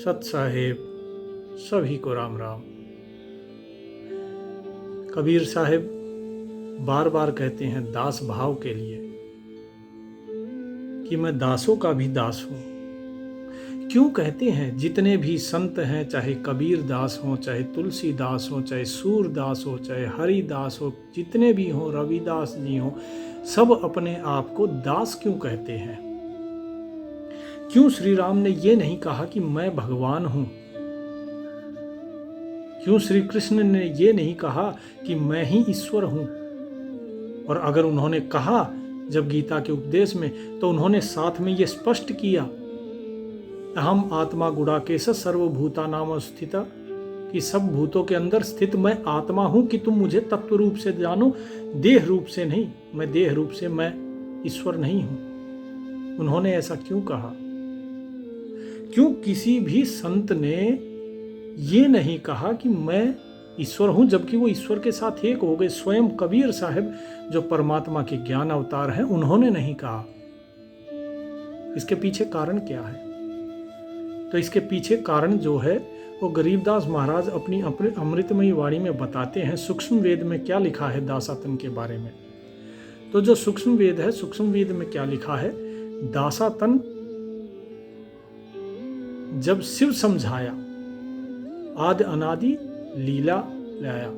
सत साहेब सभी को राम राम। कबीर साहेब बार बार कहते हैं दास भाव के लिए कि मैं दासों का भी दास हूं। क्यों कहते हैं? जितने भी संत हैं, चाहे कबीर दास हो, चाहे तुलसी दास हो, चाहे सूरदास हो, चाहे हरिदास हो, जितने भी हो, रविदास जी हो, सब अपने आप को दास क्यों कहते हैं? क्यों श्री राम ने ये नहीं कहा कि मैं भगवान हूं? क्यों श्री कृष्ण ने ये नहीं कहा कि मैं ही ईश्वर हूं? और अगर उन्होंने कहा जब गीता के उपदेश में, तो उन्होंने साथ में ये स्पष्ट किया, अहम आत्मा गुड़ाकेश सर्वभूतानाम स्थिता, कि सब भूतों के अंदर स्थित मैं आत्मा हूं, कि तुम मुझे तत्व रूप से जानो, देह रूप से नहीं। मैं देह रूप से मैं ईश्वर नहीं हूं। उन्होंने ऐसा क्यों कहा? क्यों किसी भी संत ने ये नहीं कहा कि मैं ईश्वर हूं, जबकि वो ईश्वर के साथ एक हो गए? स्वयं कबीर साहब जो परमात्मा के ज्ञान अवतार हैं, उन्होंने नहीं कहा। इसके पीछे कारण क्या है? तो इसके पीछे कारण जो है वो गरीबदास महाराज अपनी अमृतमयी वाणी में बताते हैं। सूक्ष्म वेद में क्या लिखा है दासातन के बारे में? तो जो सूक्ष्म वेद है, सूक्ष्म वेद में क्या लिखा है? दासातन जब शिव समझाया, आदि अनादि लीला लाया,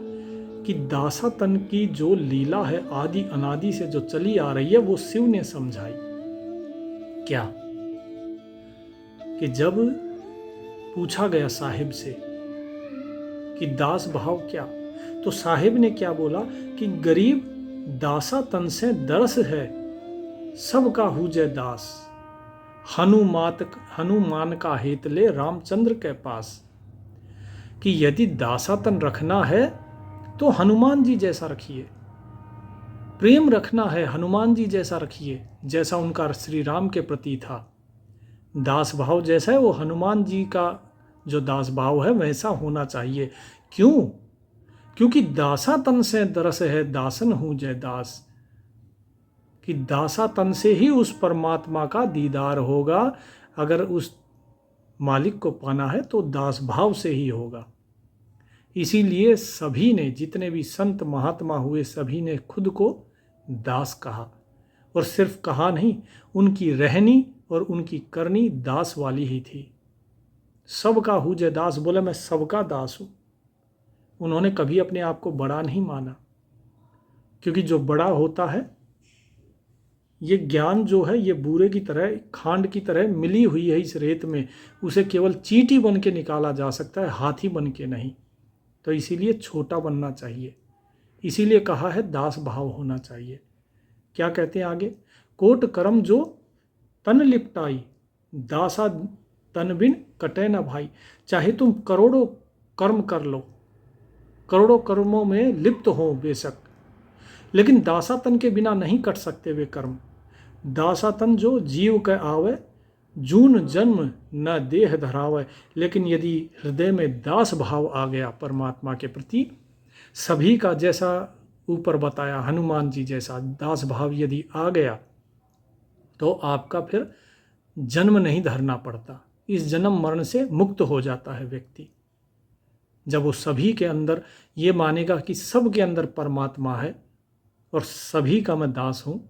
कि दासातन की जो लीला है आदि अनादि से जो चली आ रही है, वो शिव ने समझाई। क्या? कि जब पूछा गया साहिब से कि दास भाव क्या, तो साहिब ने क्या बोला कि गरीब दासातन से दरस है, सबका हुजै दास, हनुमान का हेत ले रामचंद्र के पास। कि यदि दासातन रखना है तो हनुमान जी जैसा रखिए, प्रेम रखना है हनुमान जी जैसा रखिए, जैसा उनका श्री राम के प्रति था। दास भाव जैसा है वो हनुमान जी का जो दास भाव है वैसा होना चाहिए। क्यों? क्योंकि दासातन से दरस है, दासन हूं जय दास। कि दासातन से ही उस परमात्मा का दीदार होगा। अगर उस मालिक को पाना है तो दास भाव से ही होगा। इसीलिए सभी ने, जितने भी संत महात्मा हुए, सभी ने खुद को दास कहा। और सिर्फ कहा नहीं, उनकी रहनी और उनकी करनी दास वाली ही थी। सबका हुजै दास, बोले मैं सबका दास हूं। उन्होंने कभी अपने आप को बड़ा नहीं माना, क्योंकि जो बड़ा होता है, ये ज्ञान जो है ये बूरे की तरह, खांड की तरह मिली हुई है इस रेत में, उसे केवल चींटी बन के निकाला जा सकता है, हाथी बन के नहीं। तो इसीलिए छोटा बनना चाहिए। इसीलिए कहा है दास भाव होना चाहिए। क्या कहते हैं आगे? कोट कर्म जो तन लिपटाई, दासा तन बिन कटे न भाई। चाहे तुम करोड़ों कर्म कर लो, करोड़ों कर्मों में लिप्त हो बेशक, लेकिन दासातन के बिना नहीं कट सकते वे कर्म। दासातन जो जीव के आवे, जून जन्म न देह धरावे। लेकिन यदि हृदय में दास भाव आ गया परमात्मा के प्रति, सभी का जैसा ऊपर बताया हनुमान जी जैसा दास भाव यदि आ गया, तो आपका फिर जन्म नहीं धरना पड़ता। इस जन्म मरण से मुक्त हो जाता है व्यक्ति। जब वो सभी के अंदर ये मानेगा कि सब के अंदर परमात्मा है और सभी का मैं दास हूँ,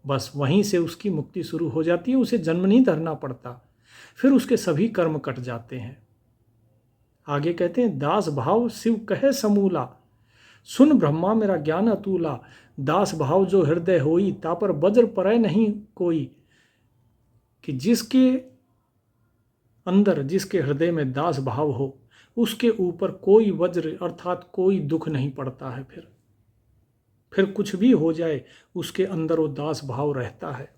बस वहीं से उसकी मुक्ति शुरू हो जाती है। उसे जन्म नहीं धरना पड़ता, फिर उसके सभी कर्म कट जाते हैं। आगे कहते हैं दास भाव शिव कहे समूला, सुन ब्रह्मा मेरा ज्ञान अतूला। दास भाव जो हृदय होई, तापर वज्र परै नहीं कोई। कि जिसके अंदर, जिसके हृदय में दास भाव हो, उसके ऊपर कोई वज्र अर्थात कोई दुख नहीं पड़ता है। फिर कुछ भी हो जाए, उसके अंदर वो दास भाव रहता है,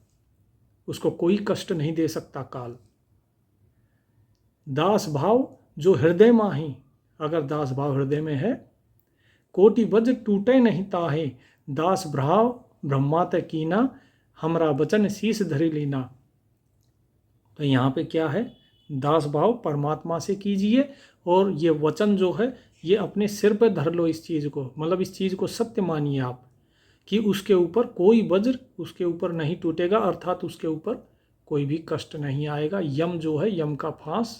उसको कोई कष्ट नहीं दे सकता काल। दास भाव जो हृदय माही, अगर दास भाव हृदय में है, कोटि वज्र टूटे नहीं ताहे, दास भाव ब्रह्मा ते कीना, हमरा वचन शीश धरि लीना। तो यहाँ पे क्या है? दास भाव परमात्मा से कीजिए, और ये वचन जो है ये अपने सिर पे धर लो। इस चीज़ को, मतलब इस चीज़ को सत्य मानिए आप, कि उसके ऊपर कोई वज्र उसके ऊपर नहीं टूटेगा, अर्थात उसके ऊपर कोई भी कष्ट नहीं आएगा। यम जो है, यम का फांस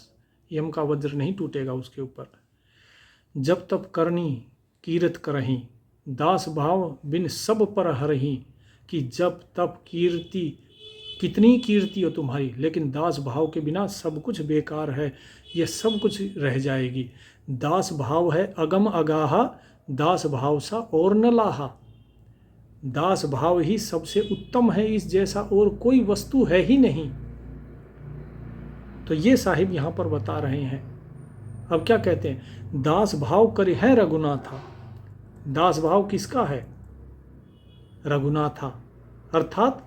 यम का वज्र नहीं टूटेगा उसके ऊपर। जब तब करनी कीरत करही, दास भाव बिन सब पर हरही, कि जब तब कीर्ति, कितनी कीर्ति हो तुम्हारी, लेकिन दास भाव के बिना सब कुछ बेकार है, ये सब कुछ रह जाएगी। दास भाव है अगम अगाहा, दास भाव सा और न लाहा। दास भाव ही सबसे उत्तम है, इस जैसा और कोई वस्तु है ही नहीं। तो ये साहिब यहाँ पर बता रहे हैं। अब क्या कहते हैं, दास भाव करे है रघुनाथा। दास भाव किसका है, रघुनाथा, अर्थात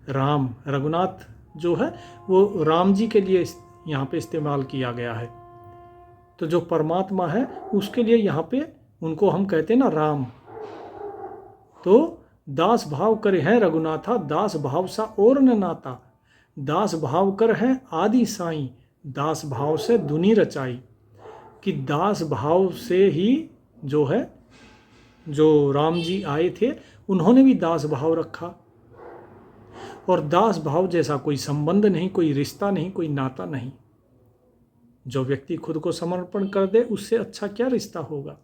राम। रघुनाथ जो है वो राम जी के लिए यहाँ पे इस्तेमाल किया गया है। तो जो परमात्मा है उसके लिए यहाँ पे उनको हम कहते हैं ना राम। तो दास भाव करे हैं रघुनाथा, दास भाव सा और न नाता। दास भाव कर है आदि साईं, दास भाव से दुनी रचाई। कि दास भाव से ही जो है, जो राम जी आए थे उन्होंने भी दास भाव रखा। और दास भाव जैसा कोई संबंध नहीं, कोई रिश्ता नहीं, कोई नाता नहीं। जो व्यक्ति खुद को समर्पण कर दे उससे अच्छा क्या रिश्ता होगा।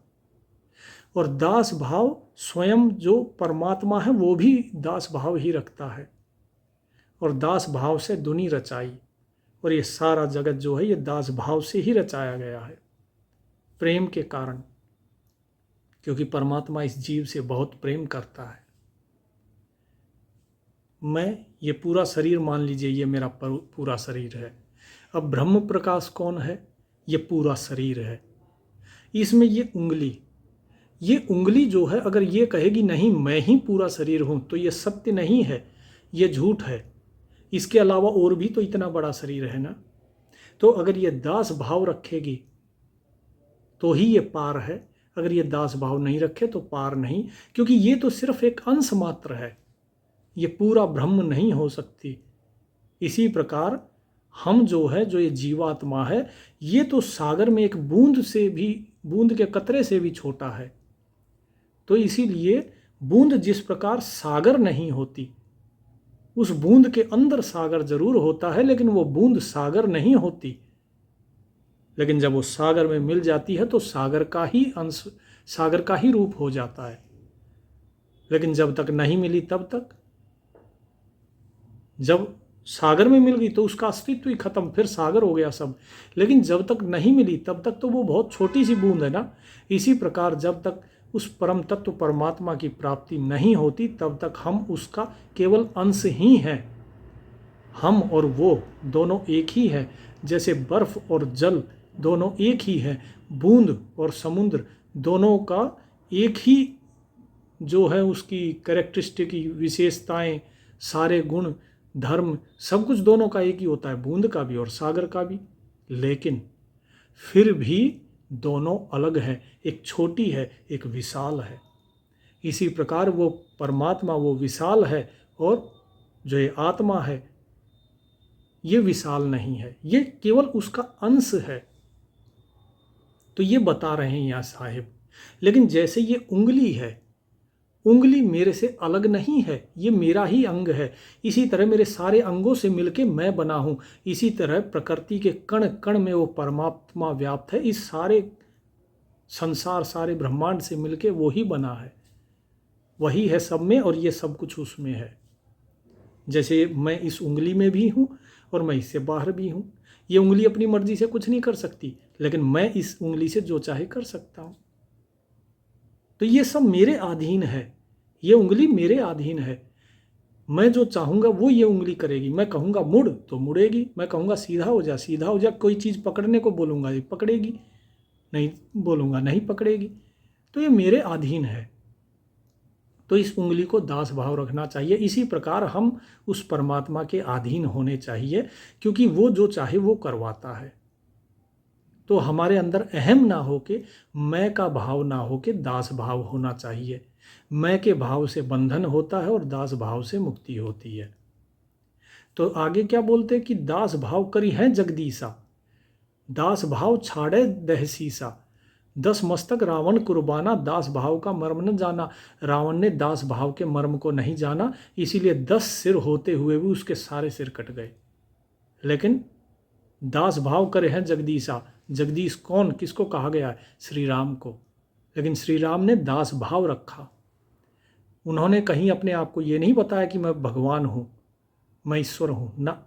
और दास भाव स्वयं जो परमात्मा है वो भी दास भाव ही रखता है। और दास भाव से दुनी रचाई, और ये सारा जगत जो है ये दास भाव से ही रचाया गया है, प्रेम के कारण। क्योंकि परमात्मा इस जीव से बहुत प्रेम करता है। मैं ये पूरा शरीर मान लीजिए, ये मेरा पूरा शरीर है। अब ब्रह्म प्रकाश कौन है, ये पूरा शरीर है। इसमें ये उंगली जो है अगर ये कहेगी नहीं मैं ही पूरा शरीर हूं, तो ये सत्य नहीं है, ये झूठ है। इसके अलावा और भी तो इतना बड़ा शरीर है ना। तो अगर ये दास भाव रखेगी तो ही ये पार है, अगर ये दास भाव नहीं रखे तो पार नहीं। क्योंकि ये तो सिर्फ एक अंश मात्र है, ये पूरा ब्रह्म नहीं हो सकती। इसी प्रकार हम जो है, जो ये जीवात्मा है, ये तो सागर में एक बूंद के कतरे से भी छोटा है। तो इसीलिए बूंद जिस प्रकार सागर नहीं होती, उस बूंद के अंदर सागर जरूर होता है, लेकिन वो बूंद सागर नहीं होती। लेकिन जब वो सागर में मिल जाती है तो सागर का ही अंश, सागर का ही रूप हो जाता है। लेकिन जब तक नहीं मिली, तब तक, जब सागर में मिल गई तो उसका अस्तित्व ही खत्म, फिर सागर हो गया सब। लेकिन जब तक नहीं मिली तब तक तो वो बहुत छोटी सी बूंद है ना। इसी प्रकार जब तक उस परम तत्व परमात्मा की प्राप्ति नहीं होती तब तक हम उसका केवल अंश ही हैं। हम और वो दोनों एक ही है। जैसे बर्फ और जल दोनों एक ही है, बूंद और समुद्र दोनों का एक ही जो है उसकी कैरेक्टरिस्टिक विशेषताएं, सारे गुण, धर्म, सब कुछ दोनों का एक ही होता है, बूंद का भी और सागर का भी। लेकिन फिर भी दोनों अलग हैं, एक छोटी है, एक विशाल है। इसी प्रकार वो परमात्मा वो विशाल है और जो ये आत्मा है ये विशाल नहीं है, ये केवल उसका अंश है। तो ये बता रहे हैं यहाँ साहिब। लेकिन जैसे ये उंगली है, उंगली मेरे से अलग नहीं है, ये मेरा ही अंग है। इसी तरह मेरे सारे अंगों से मिलके मैं बना हूँ। इसी तरह प्रकृति के कण कण में वो परमात्मा व्याप्त है। इस सारे संसार, सारे ब्रह्मांड से मिलके वो ही बना है, वही है सब में और ये सब कुछ उसमें है। जैसे मैं इस उंगली में भी हूँ और मैं इससे बाहर भी हूँ। ये उंगली अपनी मर्जी से कुछ नहीं कर सकती, लेकिन मैं इस उंगली से जो चाहे कर सकता हूँ। तो ये सब मेरे अधीन है, ये उंगली मेरे अधीन है। मैं जो चाहूँगा वो ये उंगली करेगी। मैं कहूँगा मुड़ तो मुड़ेगी, मैं कहूँगा सीधा हो जा सीधा हो जा। कोई चीज़ पकड़ने को बोलूँगा ये पकड़ेगी, नहीं बोलूँगा नहीं पकड़ेगी। तो ये मेरे अधीन है। तो इस उंगली को दास भाव रखना चाहिए। इसी प्रकार हम उस परमात्मा के अधीन होने चाहिए, क्योंकि वो जो चाहे वो करवाता है। तो हमारे अंदर अहम ना हो के, मैं का भाव ना हो के दास भाव होना चाहिए। मैं के भाव से बंधन होता है और दास भाव से मुक्ति होती है। तो आगे क्या बोलते कि दास भाव करी है जगदीसा, दास भाव छाड़े दहसीसा। 10 मस्तक रावण कुर्बाना, दास भाव का मर्म न जाना। रावण ने दास भाव के मर्म को नहीं जाना, इसीलिए 10 सिर होते हुए भी उसके सारे सिर कट गए। लेकिन दास भाव करे हैं जगदीशा। जगदीश कौन, किसको कहा गया है? श्री राम को। लेकिन श्री राम ने दास भाव रखा। उन्होंने कहीं अपने आप को ये नहीं बताया कि मैं भगवान हूँ, मैं ईश्वर हूँ, ना,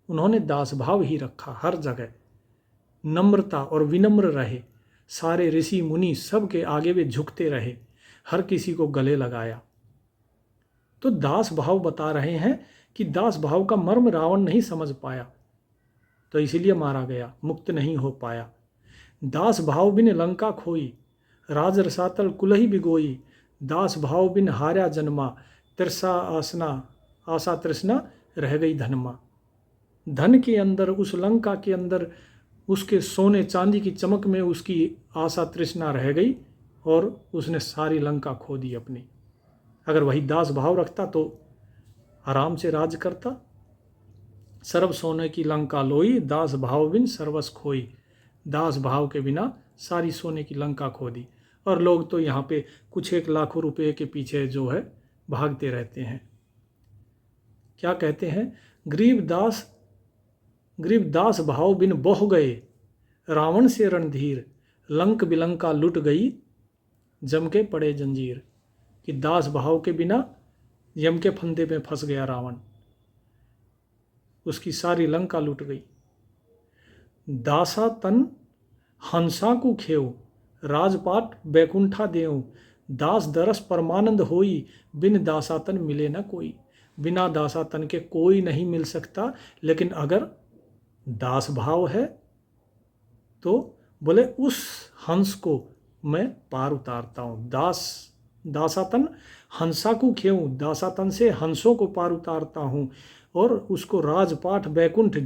उन्होंने दास भाव ही रखा। हर जगह नम्रता और विनम्र रहे। सारे ऋषि मुनि सब के आगे वे झुकते रहे, हर किसी को गले लगाया। तो दास भाव बता रहे हैं कि दास भाव का मर्म रावण नहीं समझ पाया, तो इसीलिए मारा गया, मुक्त नहीं हो पाया। दास भाव बिन लंका खोई, राज रसातल कुलही बिगोई। दास भाव बिन हार्या जन्मा, तिरसा आसना आशा तृष्णा रह गई धनमा। धन के अंदर, उस लंका के अंदर, उसके सोने चांदी की चमक में उसकी आशा तृष्णा रह गई और उसने सारी लंका खो दी अपनी। अगर वही दास भाव रखता तो आराम से राज करता। सर्व सोने की लंका लोई, दास भाव बिन सर्वस खोई। दास भाव के बिना सारी सोने की लंका खो दी। और लोग तो यहाँ पे कुछ एक लाखों रुपए के पीछे जो है भागते रहते हैं। क्या कहते हैं? गरीब दास भाव बिन बोह गए, रावण से रणधीर। लंक बिलंका लुट गई, जम के पड़े जंजीर। कि दास भाव के बिना यम के फंदे में फंस गया रावण, उसकी सारी लंका लुट गई। दासा तन हंसा को खेव, राजपाट बैकुंठा देव। दास दरस परमानंद होई, बिन दासातन मिले न कोई। बिना दासातन के कोई नहीं मिल सकता, लेकिन अगर दास भाव है तो बोले उस हंस को मैं पार उतारता हूँ। दासातन हंसा को खेऊं, दासातन से हंसों को पार उतारता हूँ। और उसको राजपाट बैकुंठ,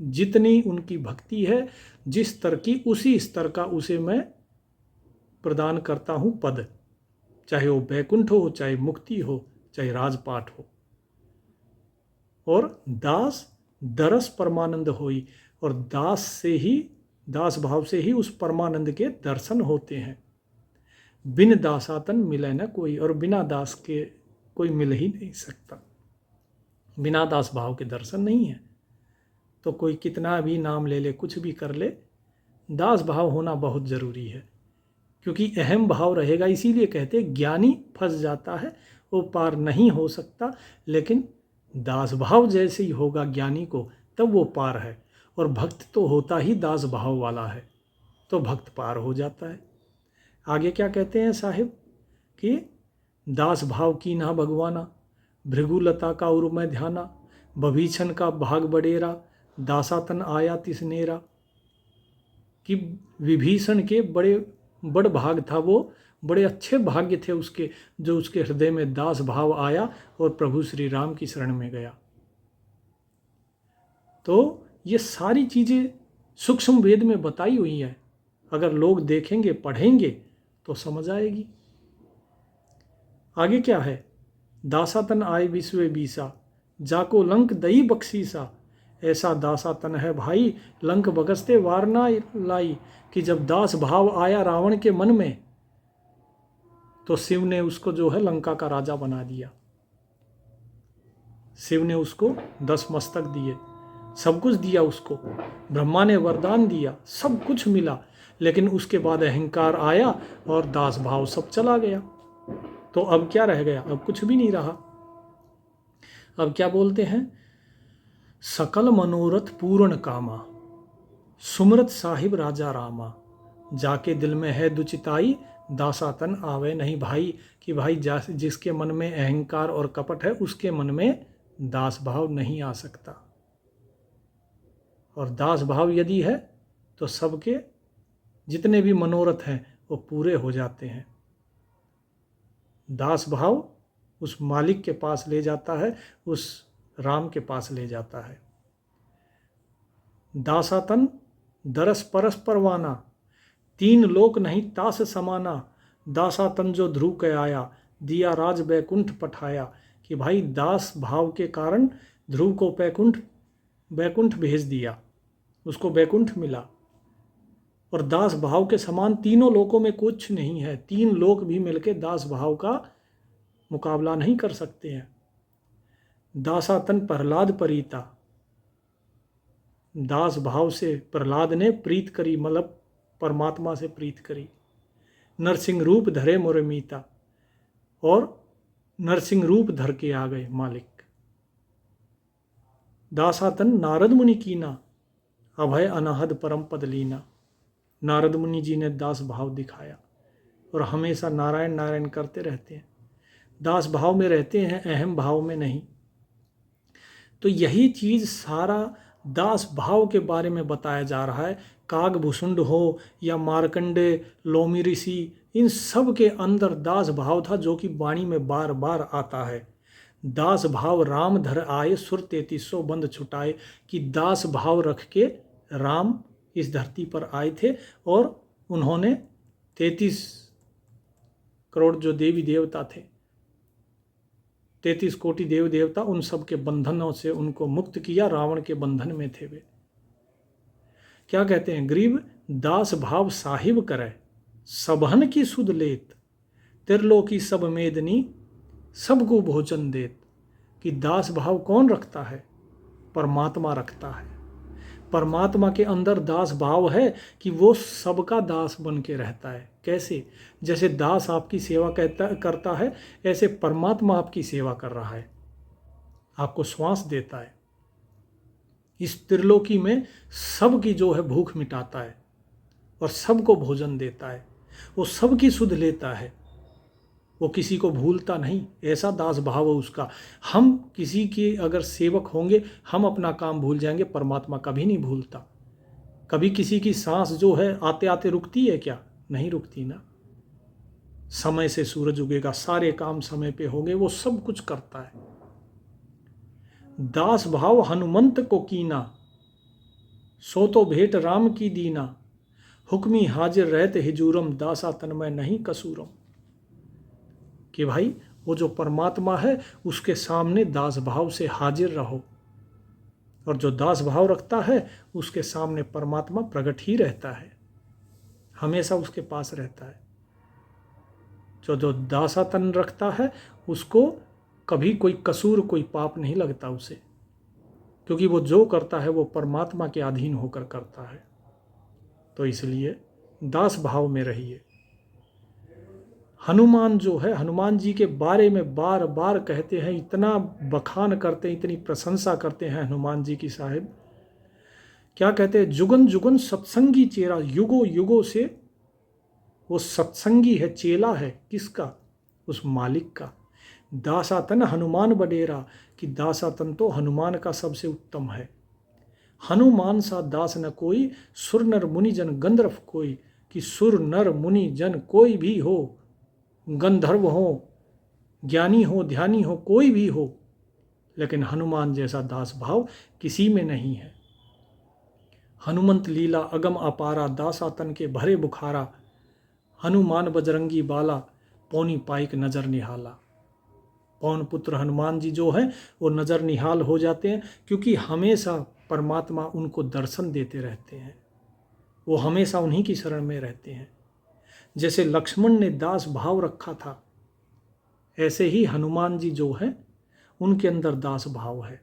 जितनी उनकी भक्ति है, जिस स्तर की, उसी स्तर का उसे मैं प्रदान करता हूँ पद। चाहे वो बैकुंठ हो, चाहे मुक्ति हो, चाहे राजपाट हो। और दास दरस परमानंद होई, और दास भाव से ही उस परमानंद के दर्शन होते हैं। बिन दासातन मिले न कोई, और बिना दास के कोई मिल ही नहीं सकता। बिना दास भाव के दर्शन नहीं है। तो कोई कितना भी नाम ले ले, कुछ भी कर ले, दास भाव होना बहुत ज़रूरी है। क्योंकि अहम भाव रहेगा, इसीलिए कहते ज्ञानी फंस जाता है, वो पार नहीं हो सकता। लेकिन दास भाव जैसे ही होगा ज्ञानी को, तब वो पार है। और भक्त तो होता ही दास भाव वाला है, तो भक्त पार हो जाता है। आगे क्या कहते हैं साहिब कि दास भाव की ना भगवाना, भृगुलता का उर में ध्याना। बभीषण का भाग बडेरा, दासातन आया तिसनेरा। कि विभीषण के बड़ भाग था, वो बड़े अच्छे भाग्य थे उसके, जो उसके हृदय में दास भाव आया और प्रभु श्री राम की शरण में गया। तो ये सारी चीज़ें सूक्ष्म वेद में बताई हुई हैं। अगर लोग देखेंगे, पढ़ेंगे तो समझ आएगी। आगे क्या है? दासातन आए विश्व बीसा, जाको लंक दई बख्शीसा। ऐसा दासातन है भाई, लंक बगसते वार ना लाई। कि जब दास भाव आया रावण के मन में, तो शिव ने उसको जो है लंका का राजा बना दिया। शिव ने उसको 10 मस्तक दिए, सब कुछ दिया उसको, ब्रह्मा ने वरदान दिया, सब कुछ मिला। लेकिन उसके बाद अहंकार आया और दास भाव सब चला गया। तो अब क्या रह गया? अब कुछ भी नहीं रहा। अब क्या बोलते हैं? सकल मनोरथ पूर्ण कामा, सुमरत साहिब राजा रामा। जाके दिल में है दुचिताई, दासातन आवे नहीं भाई। कि भाई जिसके मन में अहंकार और कपट है, उसके मन में दास भाव नहीं आ सकता। और दास भाव यदि है तो सबके जितने भी मनोरथ हैं वो पूरे हो जाते हैं। दास भाव उस मालिक के पास ले जाता है, उस राम के पास ले जाता है। दासातन दरस परस परवाना, 3 लोक नहीं तास समाना। दासातन जो ध्रुव के आया, दिया राज बैकुंठ पठाया। कि भाई दास भाव के कारण ध्रुव को बैकुंठ भेज दिया, उसको बैकुंठ मिला। और दास भाव के समान तीनों लोकों में कुछ नहीं है। 3 लोक भी मिलकर दास भाव का मुकाबला नहीं कर सकते हैं। दासातन प्रहलाद परीता, दास भाव से प्रहलाद ने प्रीत करी, मतलब परमात्मा से प्रीत करी। नरसिंह रूप धरे मोरे मीता, और नरसिंह रूप धर के आ गए मालिक। दासातन नारद मुनि कीना, अभय अनाहद परम पद लीना। नारद मुनि जी ने दास भाव दिखाया और हमेशा नारायण नारायण करते रहते हैं, दास भाव में रहते हैं, अहम भाव में नहीं। तो यही चीज सारा दास भाव के बारे में बताया जा रहा है। कागभूषुंड हो या मार्कंडे, लोमी ऋषि, इन सब के अंदर दास भाव था, जो कि वाणी में बार बार आता है। दास भाव राम धर आए, सुर 3300 बंद छुटाए, कि दास भाव रख के राम इस धरती पर आए थे और उन्होंने 33 करोड़ जो देवी देवता थे, 33 कोटि देव देवता, उन सब के बंधनों से उनको मुक्त किया। रावण के बंधन में थे वे। क्या कहते हैं, गरीब दास भाव साहिब करे, सबहन की सुध लेत, त्रिलोकी सब मेदनी, सबको भोजन देत। कि दास भाव कौन रखता है, परमात्मा रखता है। परमात्मा के अंदर दास भाव है कि वो सबका दास बन के रहता है। कैसे, जैसे दास आपकी सेवा करता है, ऐसे परमात्मा आपकी सेवा कर रहा है, आपको श्वास देता है, इस त्रिलोकी में सबकी जो है भूख मिटाता है और सबको भोजन देता है, वो सबकी सुध लेता है, वो किसी को भूलता नहीं। ऐसा दास भाव है उसका। हम किसी के अगर सेवक होंगे, हम अपना काम भूल जाएंगे, परमात्मा कभी नहीं भूलता। कभी किसी की सांस जो है आते आते रुकती है क्या? नहीं रुकती ना। समय से सूरज उगेगा, सारे काम समय पे होंगे, वो सब कुछ करता है। दास भाव हनुमंत को कीना, सो तो भेंट राम की दीना। हुक्मी हाजिर रहते हिजूरम, दासा तन में नहीं कसूरम। कि भाई वो जो परमात्मा है उसके सामने दास भाव से हाजिर रहो, और जो दास भाव रखता है उसके सामने परमात्मा प्रकट ही रहता है, हमेशा उसके पास रहता है। जो दासा तन रखता है उसको कभी कोई कसूर, कोई पाप नहीं लगता उसे, क्योंकि वो जो करता है वो परमात्मा के अधीन होकर करता है। तो इसलिए दास भाव में रहिए। हनुमान जो है, हनुमान जी के बारे में बार बार कहते हैं, इतना बखान करते हैं, इतनी प्रशंसा करते हैं हनुमान जी की साहिब। क्या कहते हैं, जुगन जुगन सत्संगी चेरा, युगो युगो से वो सत्संगी है, चेला है किसका? उस मालिक का। दासातन हनुमान बडेरा, कि दासातन तो हनुमान का सबसे उत्तम है। हनुमान सा दास न कोई, सुर नर मुनि जन गंधर्व कोई। कि सुर नर मुनि जन कोई भी हो, गंधर्व हो, ज्ञानी हो, ध्यानी हो, कोई भी हो, लेकिन हनुमान जैसा दास भाव किसी में नहीं है। हनुमंत लीला अगम अपारा, दासातन के भरे बुखारा। हनुमान बजरंगी बाला, पौनी पाइक नजर निहाला। पौन पुत्र हनुमान जी जो है वो नजर निहाल हो जाते हैं, क्योंकि हमेशा परमात्मा उनको दर्शन देते रहते हैं, वो हमेशा उन्हीं की शरण में रहते हैं। जैसे लक्ष्मण ने दास भाव रखा था, ऐसे ही हनुमान जी जो है उनके अंदर दास भाव है।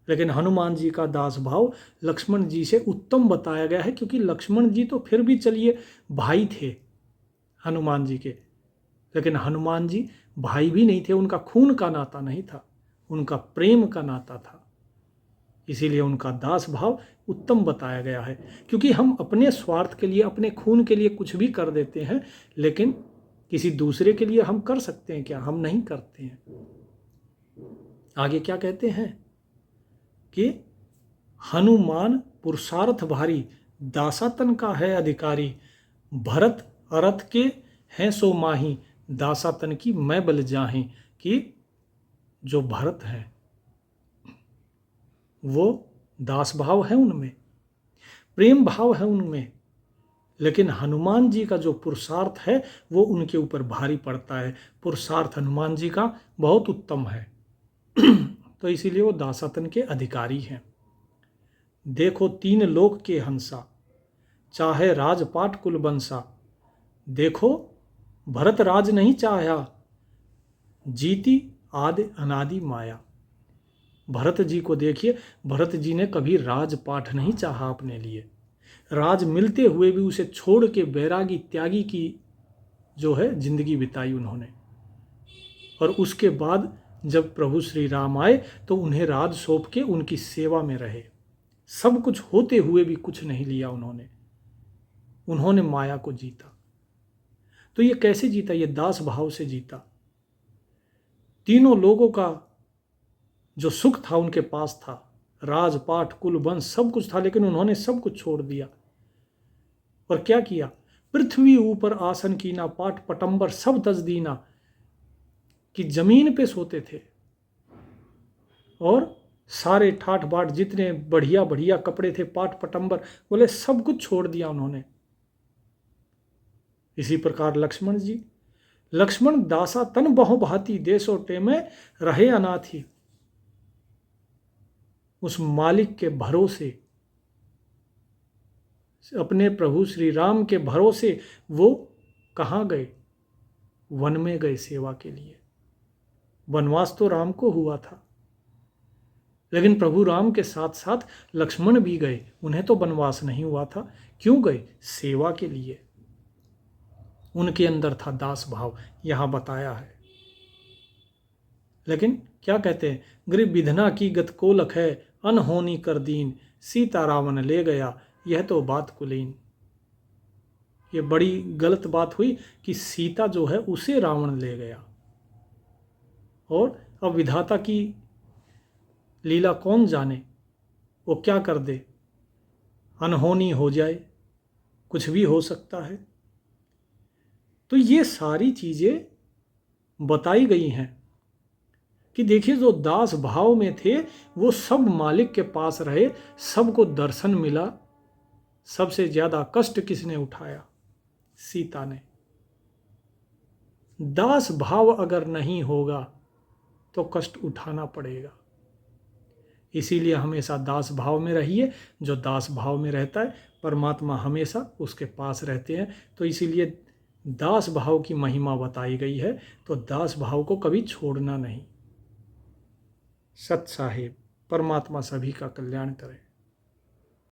लेकिन हनुमान जी का दास भाव लक्ष्मण जी से उत्तम बताया गया है, क्योंकि लक्ष्मण जी तो फिर भी चलिए भाई थे हनुमान जी के, लेकिन हनुमान जी भाई भी नहीं थे, उनका खून का नाता नहीं था, उनका प्रेम का नाता था। इसीलिए उनका दास भाव उत्तम बताया गया है। क्योंकि हम अपने स्वार्थ के लिए, अपने खून के लिए कुछ भी कर देते हैं, लेकिन किसी दूसरे के लिए हम कर सकते हैं क्या? हम नहीं करते हैं। आगे क्या कहते हैं कि हनुमान पुरुषार्थ भारी, दासातन का है अधिकारी। भरत अरथ के हैं सो माही, दासातन की मैं बल जाहें। कि जो भरत है वो दास भाव है उनमें, प्रेम भाव है उनमें, लेकिन हनुमान जी का जो पुरुषार्थ है वो उनके ऊपर भारी पड़ता है। पुरुषार्थ हनुमान जी का बहुत उत्तम है तो इसीलिए वो दासातन के अधिकारी हैं। देखो 3 लोक के हंसा, चाहे राजपाट कुल बंसा। देखो भरत राज नहीं चाहा, जीती आदि अनादि माया। भरत जी को देखिए, भरत जी ने कभी राजपाठ नहीं चाहा अपने लिए। राज मिलते हुए भी उसे छोड़ के बैरागी त्यागी की जो है जिंदगी बिताई उन्होंने। और उसके बाद जब प्रभु श्री राम आए तो उन्हें राज सौंप के उनकी सेवा में रहे। सब कुछ होते हुए भी कुछ नहीं लिया उन्होंने माया को जीता। तो ये कैसे जीता? ये दास भाव से जीता। तीनों लोगों का जो सुख था उनके पास था, राजपाट कुल वंश सब कुछ था, लेकिन उन्होंने सब कुछ छोड़ दिया। और क्या किया? पृथ्वी ऊपर आसन कीना, पाट पटंबर सब तज दीना, कि जमीन पे सोते थे। और सारे ठाठ बाट जितने बढ़िया बढ़िया कपड़े थे, पाट पटंबर, बोले सब कुछ छोड़ दिया उन्होंने। इसी प्रकार लक्ष्मण दासा तन बहु भांति, देशो टेमे रहे अनाथी। उस मालिक के भरोसे, अपने प्रभु श्री राम के भरोसे वो कहाँ गए? वन में गए सेवा के लिए। वनवास तो राम को हुआ था, लेकिन प्रभु राम के साथ साथ लक्ष्मण भी गए। उन्हें तो वनवास नहीं हुआ था। क्यों गए? सेवा के लिए। उनके अंदर था दास भाव, यहां बताया है। लेकिन क्या कहते हैं? गरीब विधना की गत कोलख है, अनहोनी कर दीन, सीता रावण ले गया, यह तो बात कुलीन। ये बड़ी गलत बात हुई कि सीता जो है उसे रावण ले गया। और अब विधाता की लीला कौन जाने, वो क्या कर दे, अनहोनी हो जाए, कुछ भी हो सकता है। तो ये सारी चीजें बताई गई हैं कि देखिए, जो दास भाव में थे वो सब मालिक के पास रहे, सबको दर्शन मिला। सबसे ज्यादा कष्ट किसने उठाया? सीता ने। दास भाव अगर नहीं होगा तो कष्ट उठाना पड़ेगा। इसीलिए हमेशा दास भाव में रहिए। जो दास भाव में रहता है परमात्मा हमेशा उसके पास रहते हैं। तो इसीलिए दास भाव की महिमा बताई गई है। तो दास भाव को कभी छोड़ना नहीं। सत साहिब, परमात्मा सभी का कल्याण करे।